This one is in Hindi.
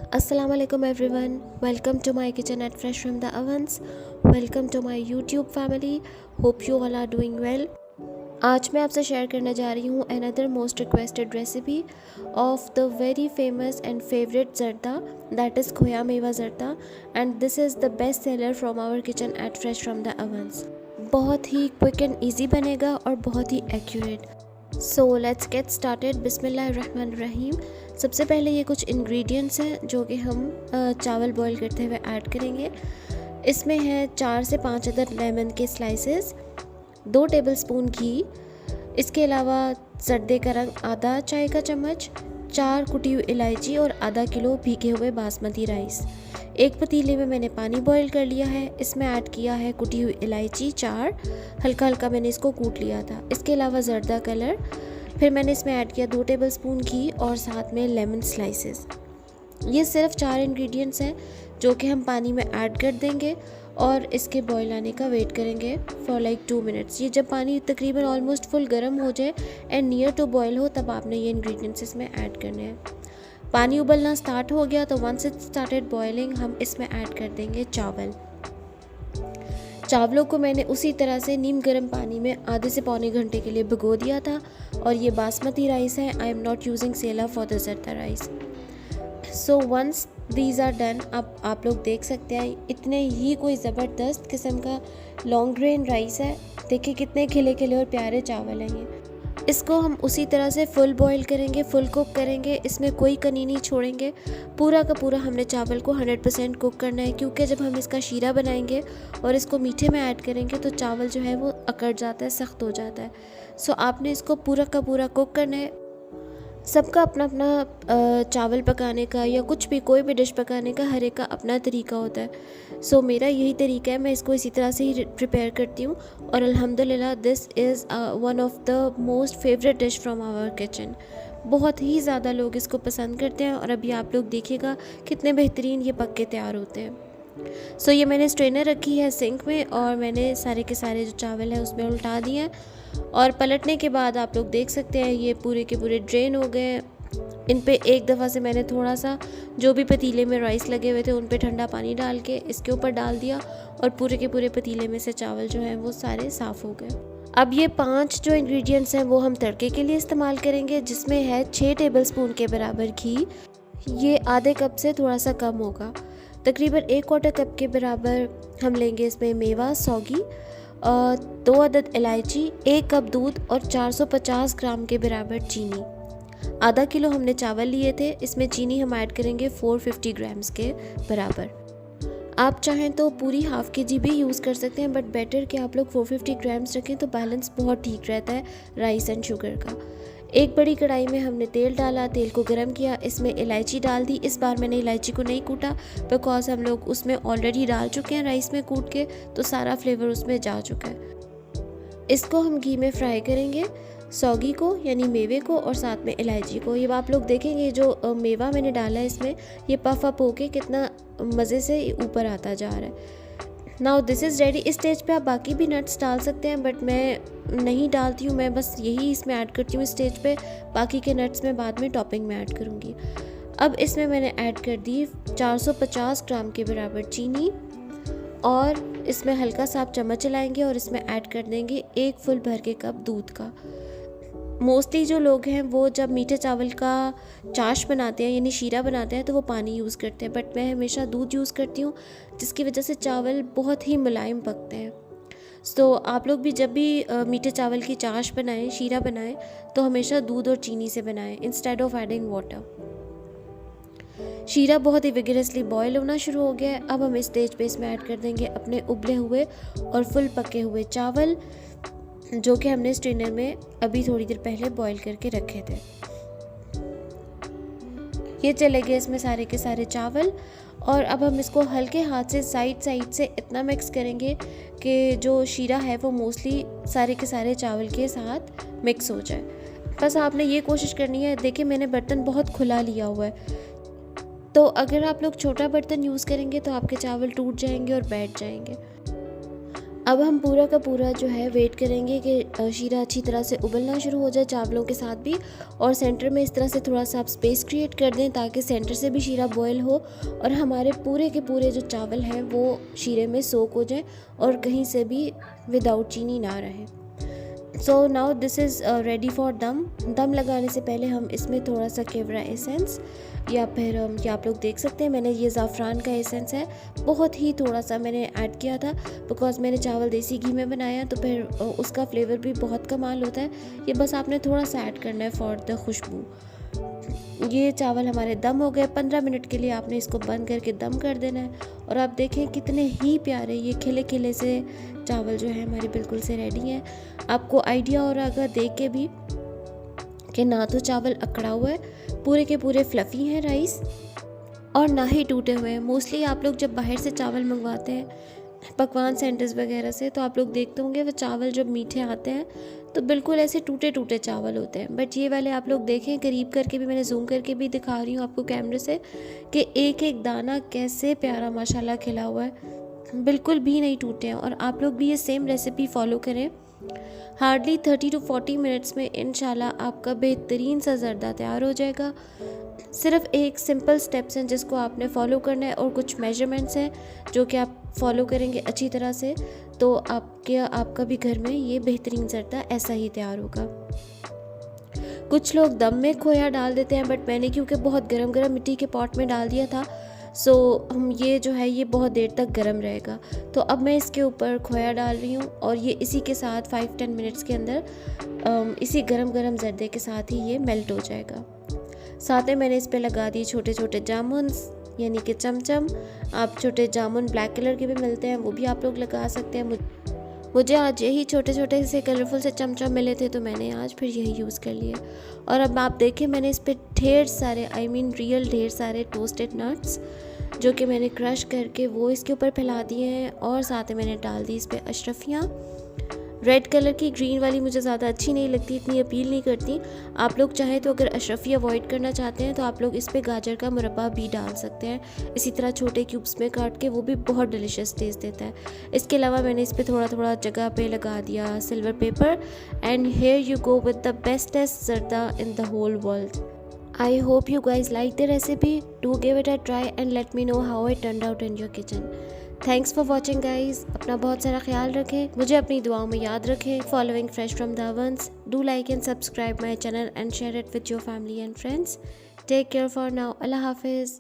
Assalamu alaikum everyone. Welcome to my kitchen at Fresh from the Ovens. Welcome to my YouTube family. Hope you all are doing well. आज मैं आपसे शेयर करने जा रही हूँ another most requested recipe of the very famous and favorite zarda, that is खोया मेवा zarda, and this is the best seller from our kitchen at Fresh from the Ovens. बहुत ही quick and easy बनेगा और बहुत ही accurate. So let's get started. बिस्मिल्लाहिर्रहमानिर्रहीम. सबसे पहले ये कुछ इंग्रेडिएंट्स हैं जो कि हम चावल बॉईल करते हुए ऐड करेंगे. इसमें है 4 से 5 अदद लेमन के स्लाइसेस, 2 टेबलस्पून घी, इसके अलावा जर्दे का रंग आधा चाय का चम्मच, 4 कुटी हुई इलायची और आधा किलो भीगे हुए बासमती राइस. एक पतीले में मैंने पानी बॉईल कर लिया है. इसमें ऐड किया है कुटी हुई इलायची 4, हल्का हल्का मैंने इसको कूट लिया था. इसके अलावा जर्दा कलर. फिर मैंने इसमें ऐड किया 2 टेबलस्पून घी और साथ में लेमन स्लाइसेस. ये सिर्फ 4 इंग्रेडिएंट्स हैं जो कि हम पानी में ऐड कर देंगे और इसके बॉईल आने का वेट करेंगे फॉर लाइक 2 मिनट्स. ये जब पानी तकरीबन ऑलमोस्ट फुल गर्म हो जाए एंड नियर टू बॉईल हो, तब आपने ये इंग्रेडिएंट्स इसमें ऐड करने हैं. पानी उबलना स्टार्ट हो गया तो वंस इट स्टार्टेड बॉइलिंग हम इसमें ऐड कर देंगे चावल. चावलों को मैंने उसी तरह से नीम गर्म पानी में आधे से पौने घंटे के लिए भिगो दिया था. और ये बासमती राइस है. I am not using sela for the zarda rice. So once these are done, अब आप लोग देख सकते हैं इतने ही कोई ज़बरदस्त किस्म का लॉन्ग ग्रेन राइस है. देखिए कितने खिले खिले और प्यारे चावल हैं ये. इसको हम उसी तरह से फुल बॉईल करेंगे, फुल कुक करेंगे. इसमें कोई कनी नहीं छोड़ेंगे. पूरा का पूरा हमने चावल को 100% कुक करना है, क्योंकि जब हम इसका शीरा बनाएंगे और इसको मीठे में ऐड करेंगे तो चावल जो है वो अकड़ जाता है, सख्त हो जाता है. सो आपने इसको पूरा का पूरा कुक करना है. सबका अपना अपना चावल पकाने का या कुछ भी कोई भी डिश पकाने का हर एक का अपना तरीका होता है. सो मेरा यही तरीका है. मैं इसको इसी तरह से ही प्रिपेयर करती हूँ और अल्हम्दुलिल्लाह this is one of the most favourite dish from our kitchen. बहुत ही ज़्यादा लोग इसको पसंद करते हैं और अभी आप लोग देखिएगा कितने बेहतरीन ये पक के तैयार होते हैं. सो ये मैंने स्ट्रेनर रखी है सिंक में और मैंने सारे के सारे जो चावल है उसमें उल्टा दिए हैं. और पलटने के बाद आप लोग देख सकते हैं ये पूरे के पूरे ड्रेन हो गए. इन पे एक दफ़ा से मैंने थोड़ा सा जो भी पतीले में राइस लगे हुए थे उन पे ठंडा पानी डाल के इसके ऊपर डाल दिया और पूरे के पूरे पतीले में से चावल जो हैं वो सारे साफ़ हो गए. अब ये 5 जो इंग्रेडिएंट्स हैं वो हम तड़के के लिए इस्तेमाल करेंगे, जिसमें है 6 टेबलस्पून के बराबर घी. ये आधे कप से थोड़ा सा कम होगा. तकरीबन 1/4 कप के बराबर हम लेंगे इसमें मेवा सौगी, 2 अदद इलायची, 1 कप दूध और 450 ग्राम के बराबर चीनी. आधा किलो हमने चावल लिए थे. इसमें चीनी हम ऐड करेंगे 450 ग्राम्स के बराबर. आप चाहें तो पूरी हाफ़ kg भी यूज़ कर सकते हैं, बट बेटर कि आप लोग 450 ग्राम्स रखें तो बैलेंस बहुत ठीक रहता है राइस एंड शुगर का. एक बड़ी कढ़ाई में हमने तेल डाला, तेल को गर्म किया, इसमें इलायची डाल दी. इस बार मैंने इलायची को नहीं कूटा बिकॉज हम लोग उसमें ऑलरेडी डाल चुके हैं राइस में कूट के, तो सारा फ्लेवर उसमें जा चुका है. इसको हम घी में फ्राई करेंगे, सौगी को यानी मेवे को और साथ में इलायची को. ये आप लोग देखेंगे जो मेवा मैंने डाला है इसमें ये पफ अप होके कितना मज़े से ऊपर आता जा रहा है. Now this is ready. इस स्टेज पे आप बाकी भी नट्स डाल सकते हैं, बट मैं नहीं डालती हूँ. मैं बस यही इसमें ऐड करती हूँ इस स्टेज पे. बाकी के नट्स मैं बाद में टॉपिंग में ऐड करूँगी. अब इसमें मैंने ऐड कर दी 450 ग्राम के बराबर चीनी और इसमें हल्का सा आप चम्मच चलाएँगे और इसमें ऐड कर देंगे 1 फुल भर के कप दूध का. मोस्टली जो लोग हैं वो जब मीठे चावल का चाश बनाते हैं यानी शीरा बनाते हैं तो वो पानी यूज़ करते हैं, बट मैं हमेशा दूध यूज़ करती हूँ, जिसकी वजह से चावल बहुत ही मुलायम पकते हैं. सो आप लोग भी जब भी मीठे चावल की चाश बनाएं, शीरा बनाएं, तो हमेशा दूध और चीनी से बनाएं इंस्टेड ऑफ एडिंग वाटर. शीरा बहुत ही विगरसली बॉयल होना शुरू हो गया है. अब हम इस स्टेज पे इसमें ऐड कर देंगे अपने उबले हुए और फुल पके हुए चावल, जो कि हमने स्ट्रेनर में अभी थोड़ी देर पहले बॉईल करके रखे थे. ये चले गए इसमें सारे के सारे चावल. और अब हम इसको हल्के हाथ से साइड से इतना मिक्स करेंगे कि जो शीरा है वो मोस्टली सारे के सारे चावल के साथ मिक्स हो जाए. बस आपने ये कोशिश करनी है. देखिए मैंने बर्तन बहुत खुला लिया हुआ है, तो अगर आप लोग छोटा बर्तन यूज़ करेंगे तो आपके चावल टूट जाएंगे और बैठ जाएंगे. अब हम पूरा का पूरा जो है वेट करेंगे कि शीरा अच्छी तरह से उबलना शुरू हो जाए चावलों के साथ भी, और सेंटर में इस तरह से थोड़ा सा आप स्पेस क्रिएट कर दें ताकि सेंटर से भी शीरा बॉयल हो और हमारे पूरे के पूरे जो चावल हैं वो शीरे में सोक हो जाएं और कहीं से भी विदाउट चीनी ना रहे। So now this is ready for them लगाने से पहले हम इसमें थोड़ा सा केवड़ा एसेंस या फिर ये आप लोग देख सकते हैं, मैंने ये ज़ाफ़रान का एसेंस है, बहुत ही थोड़ा सा मैंने ऐड किया था बिकॉज मैंने चावल देसी घी में बनाया, तो फिर उसका फ्लेवर भी बहुत कमाल होता है। ये बस आपने थोड़ा सा ऐड करना है फॉर द खुशबू। ये चावल हमारे दम हो गए। 15 मिनट के लिए आपने इसको बंद करके दम कर देना है और आप देखें कितने ही प्यारे ये खिले खिले से चावल जो है हमारे बिल्कुल से रेडी हैं। आपको आइडिया हो रहा होगा देख के भी कि ना तो चावल अकड़ा हुआ है, पूरे के पूरे फ्लफ़ी हैं राइस, और ना ही टूटे हुए हैं। मोस्टली आप लोग जब बाहर से चावल मंगवाते हैं पकवान सेंटर्स वगैरह से, तो आप लोग देखते होंगे वो चावल जब मीठे आते हैं तो बिल्कुल ऐसे टूटे टूटे चावल होते हैं, बट ये वाले आप लोग देखें करीब करके भी, मैंने जूम करके भी दिखा रही हूँ आपको कैमरे से कि एक एक दाना कैसे प्यारा माशाल्लाह खिला हुआ है, बिल्कुल भी नहीं टूटे हैं। और आप लोग भी ये सेम रेसिपी फॉलो करें, हार्डली 30 to 40 मिनट्स में इंशाल्लाह आपका बेहतरीन सा ज़र्दा तैयार हो जाएगा। सिर्फ एक सिंपल स्टेप्स हैं जिसको आपने फॉलो करना है और कुछ मेजरमेंट्स हैं जो कि आप फॉलो करेंगे अच्छी तरह से, तो आपका भी घर में ये बेहतरीन ज़र्दा ऐसा ही तैयार होगा। कुछ लोग दम में खोया डाल देते हैं, बट मैंने क्योंकि बहुत गरम गरम मिट्टी के पॉट में डाल दिया था, सो हम ये जो है ये बहुत देर तक गर्म रहेगा। तो अब मैं इसके ऊपर खोया डाल रही हूँ और ये इसी के साथ 5-10 मिनट्स के अंदर इसी गरम गरम जर्दे के साथ ही ये मेल्ट हो जाएगा। साथ में मैंने इस पे लगा दिए छोटे छोटे जामुन्स यानी कि चमचम। आप छोटे जामुन ब्लैक कलर के भी मिलते हैं, वो भी आप लोग लगा सकते हैं। मुझे आज यही छोटे छोटे से कलरफुल से चमचम मिले थे तो मैंने आज फिर यही यूज़ कर लिए। और अब आप देखें मैंने इस पे ढेर सारे रियल ढेर सारे टोस्टेड नट्स जो कि मैंने क्रश करके वो इसके ऊपर फैला दिए हैं, और साथ में मैंने डाल दी इस पर अशरफियाँ रेड कलर की। ग्रीन वाली मुझे ज़्यादा अच्छी नहीं लगती, इतनी अपील नहीं करती। आप लोग चाहें तो अगर अशरफी अवॉइड करना चाहते हैं तो आप लोग इस पे गाजर का मुरब्बा भी डाल सकते हैं, इसी तरह छोटे क्यूब्स में काट के, वो भी बहुत डिलीशियस टेस्ट देता है। इसके अलावा मैंने इस पे थोड़ा थोड़ा जगह पे लगा दिया silver paper, and here you go with the bestest zarda in the whole world. I hope you guys like the recipe. Do give it a try and let me know how it turned out in your kitchen. Thanks for watching guys. अपना बहुत सारा ख्याल रखें, मुझे अपनी दुआओं में याद रखें. Following fresh from the ovens. Do like and subscribe my channel and share it with your family and friends. Take care for now. Allah Hafiz.